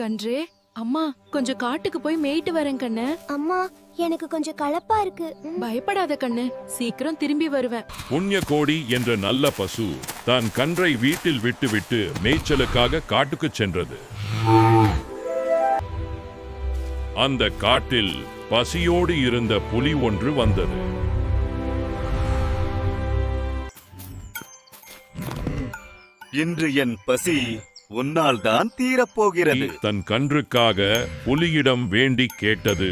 கன்றே, அம்மா கொஞ்சம் காட்டுக்கு போய் மேய்ட்டு வரேன் கண்ணு. அம்மா எனக்கு கொஞ்சம் களைப்பா இருக்கு. பயப்படாத கண்ணு, சீக்கிரம் திரும்பி வருவேன். புண்ணியகோடி என்ற நல்ல பசு தன் கன்றை வீட்டில் விட்டுவிட்டு மேய்ச்சலுக்காக காட்டுக்கு சென்றது. அந்த காட்டில் பசியோடு இருந்த புலி ஒன்று வந்தது. இன்று என் பசி உன்னால் தான் தீரப்போகிறது. தன் கன்றுக்காக புலியிடம் வேண்டி கேட்டது.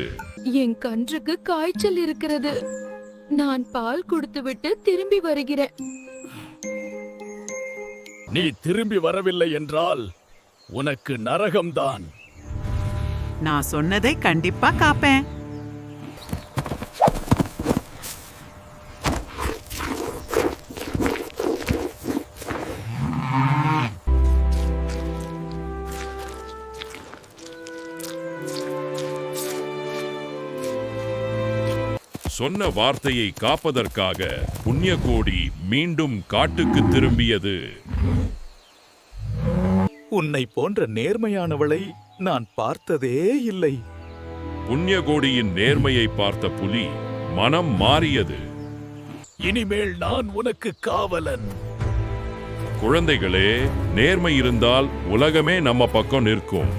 என் கன்றுக்கு காய்ச்சல் இருக்கிறது, நான் பால் கொடுத்துவிட்டு திரும்பி வருகிறேன். நீ திரும்பி வரவில்லை என்றால் உனக்கு நரகம்தான். நான் சொன்னதை கண்டிப்பா காப்பேன். சொன்ன வார்த்தையை காப்பதற்காக புண்ணியகோடி மீண்டும் காட்டுக்கு திரும்பியது. உன்னை போன்ற நேர்மையானவளை நான் பார்த்ததே இல்லை. புண்ணியகோடியின் நேர்மையை பார்த்த புலி மனம் மாறியது. இனிமேல் நான் உனக்கு காவலன். குழந்தைகளே, நேர்மை இருந்தால் உலகமே நம்ம பக்கம் நிற்கும்.